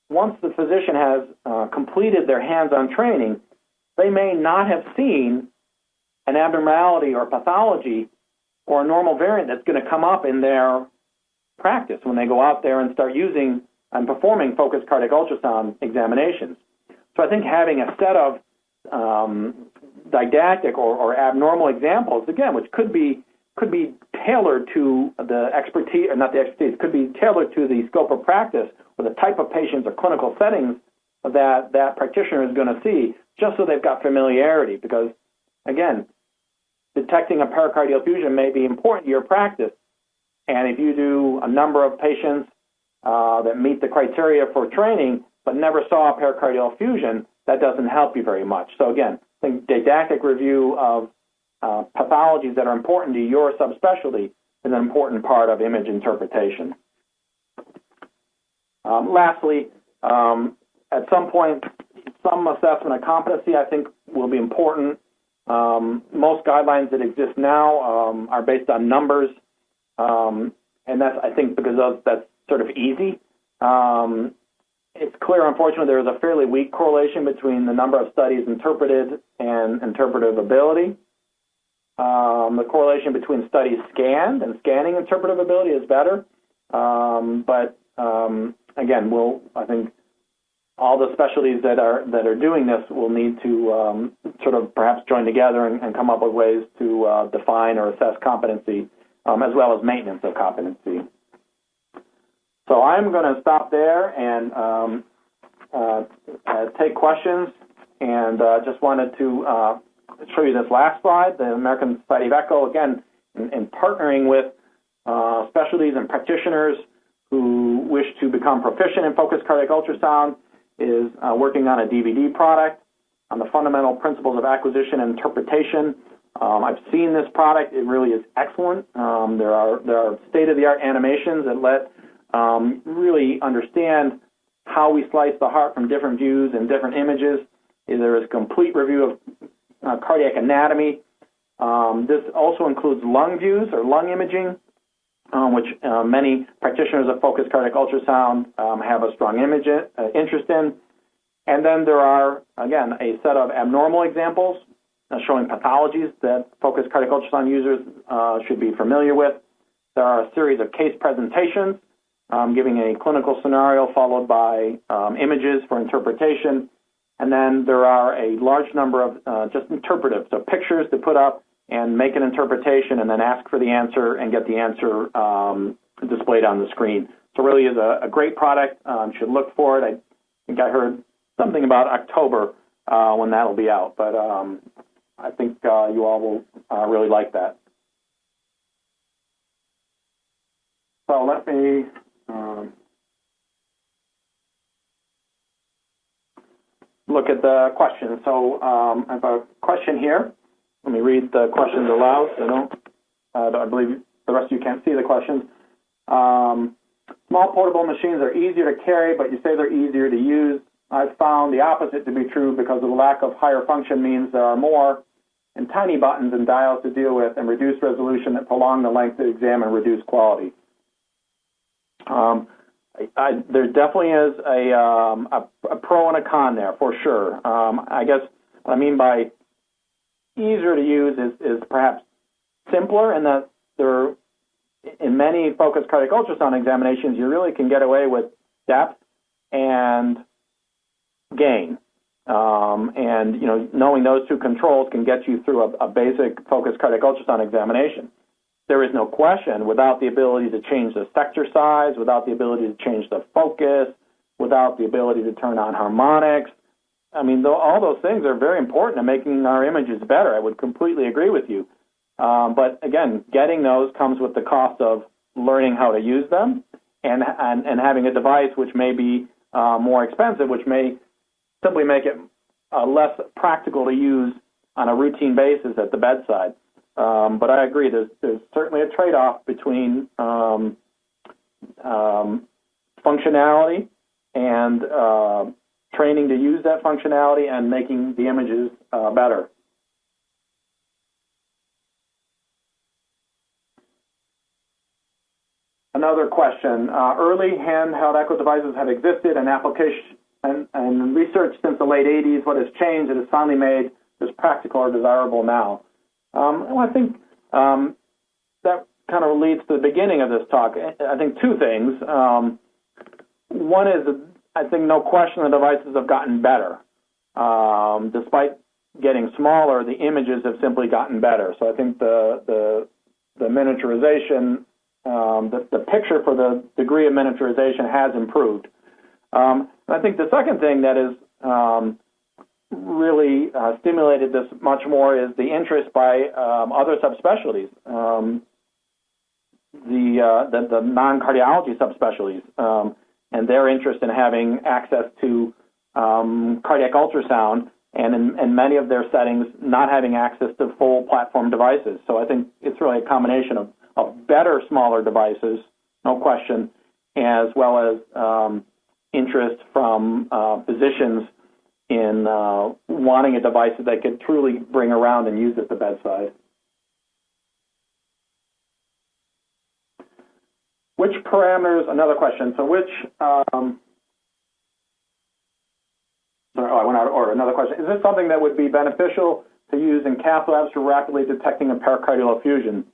once the physician has completed their hands-on training, they may not have seen an abnormality or pathology or a normal variant that's going to come up in their practice when they go out there and start using and performing focused cardiac ultrasound examinations. So I think having a set of didactic or abnormal examples, again, which could be tailored to the expertise, or not the expertise, could be tailored to the scope of practice or the type of patients or clinical settings that practitioner is going to see, just so they've got familiarity. Because, again, detecting a pericardial effusion may be important to your practice, and if you do a number of patients that meet the criteria for training but never saw a pericardial effusion, that doesn't help you very much. So again, I think didactic review of pathologies that are important to your subspecialty is an important part of image interpretation. Lastly, at some point, some assessment of competency, I think, will be important. Most guidelines that exist now are based on numbers, and that's, I think, because that's sort of easy. It's clear, unfortunately, there is a fairly weak correlation between the number of studies interpreted and interpretive ability. The correlation between studies scanned and scanning interpretive ability is better. But again, I think all the specialties that are doing this will need to sort of perhaps join together and come up with ways to define or assess competency, as well as maintenance of competency. So I'm going to stop there and take questions, and just wanted to show you this last slide, the American Society of Echo, again, in partnering with specialties and practitioners who wish to become proficient in focused cardiac ultrasound, is working on a DVD product on the fundamental principles of acquisition and interpretation. I've seen this product. It really is excellent. There are state-of-the-art animations that let really understand how we slice the heart from different views and different images. There is a complete review of cardiac anatomy. This also includes lung views or lung imaging, which many practitioners of focused cardiac ultrasound have a strong interest in. And then there are, again, a set of abnormal examples showing pathologies that focused cardiac ultrasound users should be familiar with. There are a series of case presentations giving a clinical scenario followed by images for interpretation. And then there are a large number of just interpretive, so pictures to put up and make an interpretation and then ask for the answer and get the answer displayed on the screen. So it really is a great product. You should look for it. I think I heard something about October when that will be out, but I think you all will really like that. So let me look at the questions. So I have a question here. Let me read the questions aloud. I believe the rest of you can't see the questions. Small portable machines are easier to carry, but you say they're easier to use. I've found the opposite to be true because of the lack of higher function means there are more and tiny buttons and dials to deal with and reduce resolution that prolong the length of the exam and reduce quality. There definitely is a pro and a con there, for sure. I guess what I mean by easier to use is perhaps simpler, in that in many focused cardiac ultrasound examinations, you really can get away with depth and gain. And knowing those two controls can get you through a basic focused cardiac ultrasound examination. There is no question, without the ability to change the sector size, without the ability to change the focus, without the ability to turn on harmonics. I mean, all those things are very important in making our images better. I would completely agree with you. But again, getting those comes with the cost of learning how to use them and having a device which may be more expensive, which may simply make it less practical to use on a routine basis at the bedside. But I agree, there's certainly a trade-off between functionality and training to use that functionality and making the images better. Another question. Early handheld echo devices have existed in application and research since the late 80s. What has changed that has finally made this practical or desirable now? Well, I think that kind of leads to the beginning of this talk. I think two things. One is, I think no question the devices have gotten better. Despite getting smaller, the images have simply gotten better. So I think the miniaturization, the picture for the degree of miniaturization has improved. And I think the second thing that is really stimulated this much more is the interest by other subspecialties, the non-cardiology subspecialties, and their interest in having access to cardiac ultrasound, and in many of their settings, not having access to full platform devices. So I think it's really a combination of better, smaller devices, no question, as well as interest from physicians in wanting a device that they could truly bring around and use at the bedside. Which parameters, another question, so which, I went out of order, another question. Is this something that would be beneficial to use in cath labs for rapidly detecting a pericardial effusion?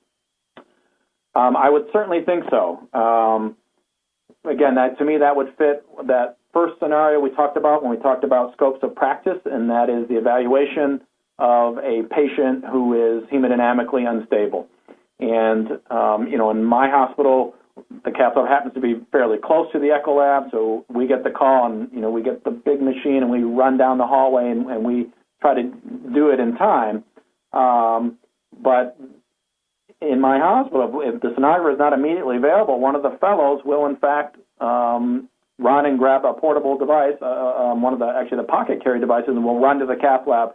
I would certainly think so. Again, to me, that would fit that first scenario we talked about when we talked about scopes of practice, and that is the evaluation of a patient who is hemodynamically unstable. And, in my hospital, the cath lab happens to be fairly close to the echo lab, so we get the call and, we get the big machine and we run down the hallway and we try to do it in time. But in my hospital, if the sonographer is not immediately available, one of the fellows will, in fact, run and grab a portable device, one of the pocket carry devices, and will run to the cath lab.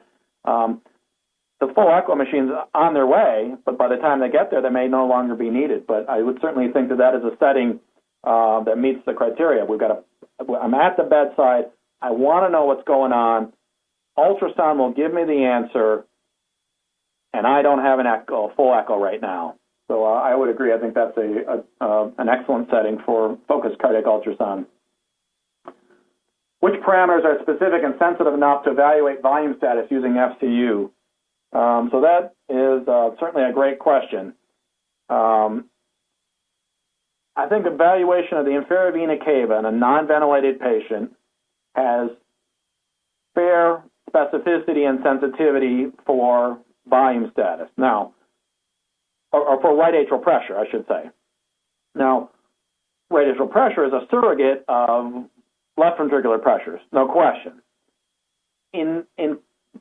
The full echo machine's on their way, but by the time they get there, they may no longer be needed. But I would certainly think that is a setting that meets the criteria. I'm at the bedside. I want to know what's going on. Ultrasound will give me the answer, and I don't have a full echo right now. So I would agree. I think that's an excellent setting for focused cardiac ultrasound. Which parameters are specific and sensitive enough to evaluate volume status using FCU? So that is certainly a great question. I think evaluation of the inferior vena cava in a non-ventilated patient has fair specificity and sensitivity for volume status. Now, or for right atrial pressure, I should say. Now, right atrial pressure is a surrogate of left ventricular pressures, no question. In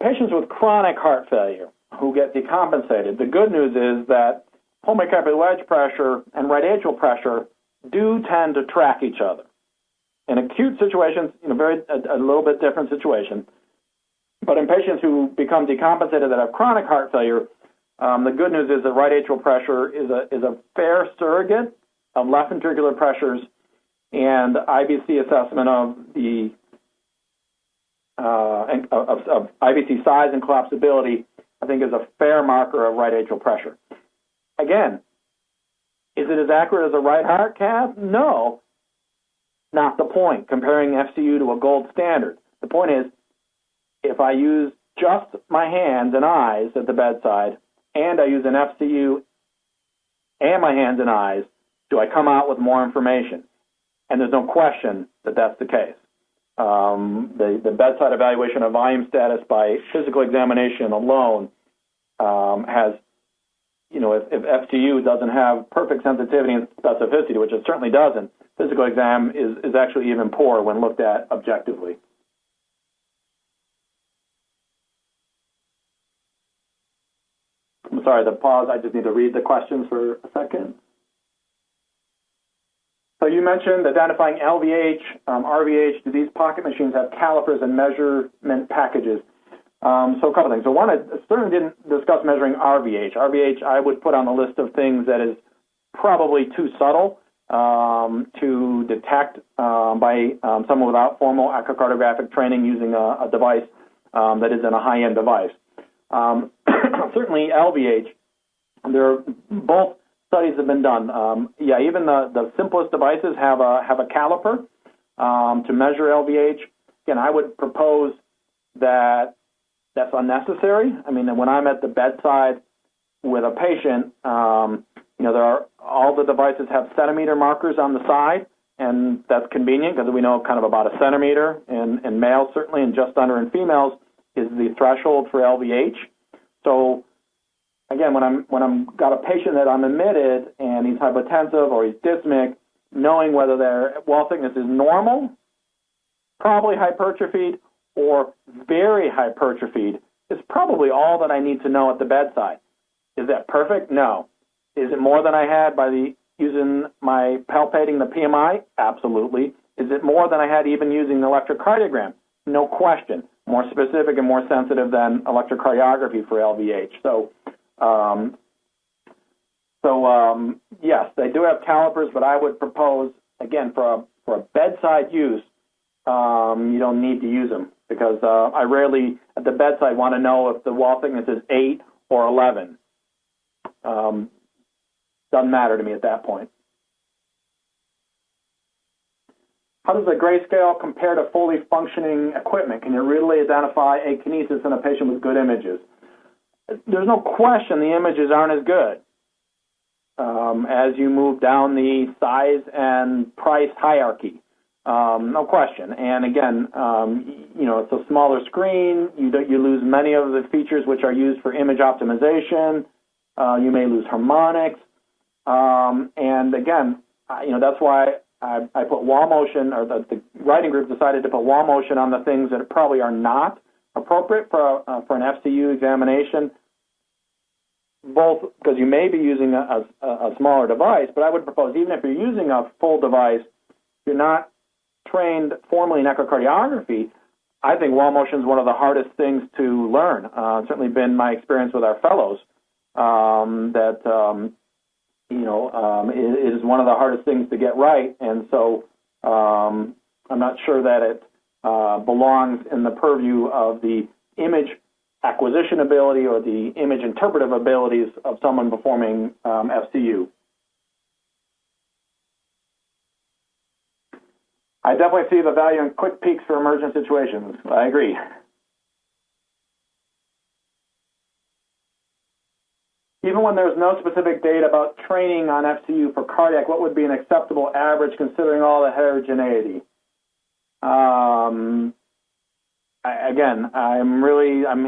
patients with chronic heart failure who get decompensated, the good news is that pulmonary capillary wedge pressure and right atrial pressure do tend to track each other. In acute situations, a little bit different situation. But in patients who become decompensated that have chronic heart failure, the good news is that right atrial pressure is a fair surrogate of left ventricular pressures, and IVC assessment of the of IVC size and collapsibility, I think, is a fair marker of right atrial pressure. Again, is it as accurate as a right heart cath? No, not the point. Comparing FCU to a gold standard. The point is, if I use just my hands and eyes at the bedside, and I use an FCU and my hands and eyes, do I come out with more information? And there's no question that that's the case. The bedside evaluation of volume status by physical examination alone has, if FCU doesn't have perfect sensitivity and specificity, which it certainly doesn't, physical exam is actually even poor when looked at objectively. I'm sorry, the pause, I just need to read the questions for a second. So you mentioned identifying LVH, RVH. Do these pocket machines have calipers and measurement packages? So a couple things. So one, I certainly didn't discuss measuring RVH. RVH I would put on the list of things that is probably too subtle to detect by someone without formal echocardiographic training using a device that isn't a high-end device. Certainly LVH, both studies have been done. Even the simplest devices have a caliper to measure LVH. Again, I would propose that that's unnecessary. I mean, when I'm at the bedside with a patient, all the devices have centimeter markers on the side, and that's convenient because we know kind of about a centimeter in males certainly, and just under in females is the threshold for LVH. So again, when I'm got a patient that I'm admitted and he's hypotensive or he's dyspneic, knowing whether their wall thickness is normal probably hypertrophied or very hypertrophied is probably all that I need to know at the bedside. Is that perfect? No. Is it more than I had by using my palpating the PMI? Absolutely. Is it more than I had even using the electrocardiogram? No question. More specific and more sensitive than electrocardiography for LVH. Yes, they do have calipers, but I would propose, again, for a bedside use, you don't need to use them because I rarely, at the bedside, want to know if the wall thickness is 8 or 11. Doesn't matter to me at that point. How does the grayscale compare to fully functioning equipment? Can you really identify akinesis in a patient with good images? There's no question the images aren't as good as you move down the size and price hierarchy. No question. And again, it's a smaller screen. You lose many of the features which are used for image optimization. You may lose harmonics. And again, that's why I put wall motion, or the writing group decided to put wall motion on the things that probably are not appropriate for an FCU examination, both because you may be using a smaller device, but I would propose even if you're using a full device, you're not trained formally in echocardiography, I think wall motion is one of the hardest things to learn. It's certainly been my experience with our fellows it is one of the hardest things to get right, and so I'm not sure that it belongs in the purview of the image acquisition ability or the image interpretive abilities of someone performing FCU. I definitely see the value in quick peeks for emergent situations. I agree. Even when there's no specific data about training on FCU for cardiac, what would be an acceptable average considering all the heterogeneity? I'm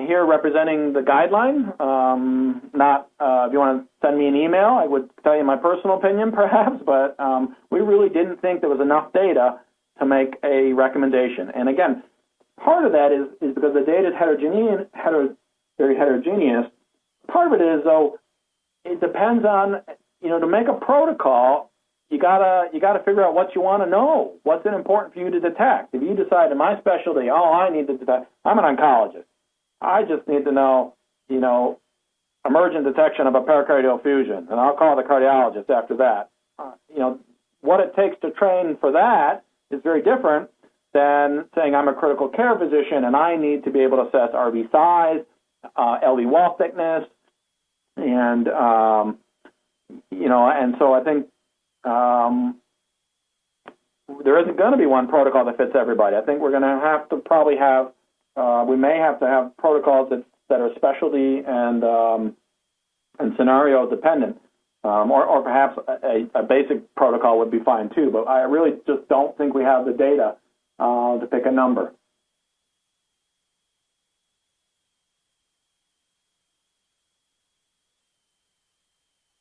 here representing the guideline. If you want to send me an email, I would tell you my personal opinion perhaps, but we really didn't think there was enough data to make a recommendation. And again, part of that is because the data is very heterogeneous. Part of it is, though, it depends on, to make a protocol, you gotta figure out what you want to know. What's important for you to detect? If you decide in my specialty, I need to detect, I'm an oncologist. I just need to know, emergent detection of a pericardial effusion, and I'll call the cardiologist after that. What it takes to train for that is very different than saying I'm a critical care physician and I need to be able to assess RV size, LV wall thickness, and so I think there isn't going to be one protocol that fits everybody. I think we're going to have to probably have we may have to have protocols that are specialty and scenario dependent, or perhaps a basic protocol would be fine too. But I really just don't think we have the data to pick a number.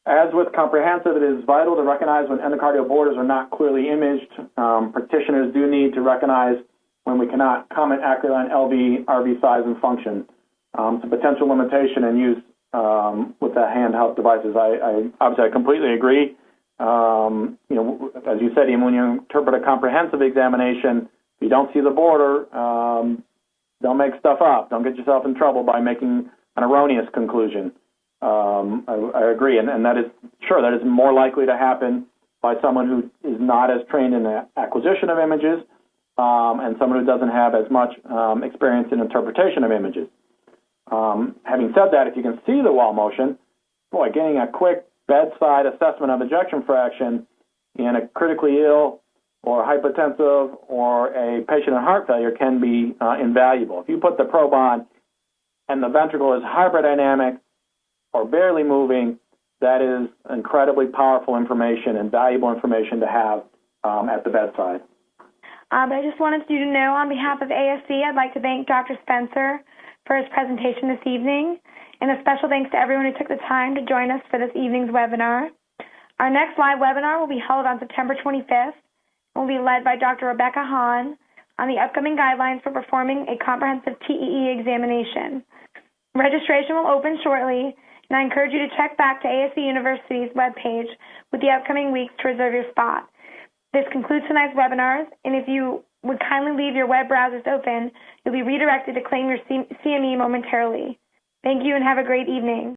As with comprehensive, it is vital to recognize when endocardial borders are not clearly imaged. Practitioners do need to recognize when we cannot comment accurately on LV, RV size, and function. It's a potential limitation in use with the handheld devices. I obviously I completely agree. As you said, even when you interpret a comprehensive examination, if you don't see the border, don't make stuff up. Don't get yourself in trouble by making an erroneous conclusion. I agree, and that is more likely to happen by someone who is not as trained in the acquisition of images and someone who doesn't have as much experience in interpretation of images. Having said that, if you can see the wall motion, getting a quick bedside assessment of ejection fraction in a critically ill or hypotensive or a patient in heart failure can be invaluable. If you put the probe on and the ventricle is hyperdynamic or barely moving, that is incredibly powerful information and valuable information to have at the bedside. But I just wanted you to know, on behalf of ASC, I'd like to thank Dr. Spencer for his presentation this evening, and a special thanks to everyone who took the time to join us for this evening's webinar. Our next live webinar will be held on September 25th and will be led by Dr. Rebecca Hahn, on the upcoming guidelines for performing a comprehensive TEE examination. Registration will open shortly, and I encourage you to check back to ASC University's webpage with the upcoming weeks to reserve your spot. This concludes tonight's webinars, and if you would kindly leave your web browsers open, you'll be redirected to claim your CME momentarily. Thank you and have a great evening.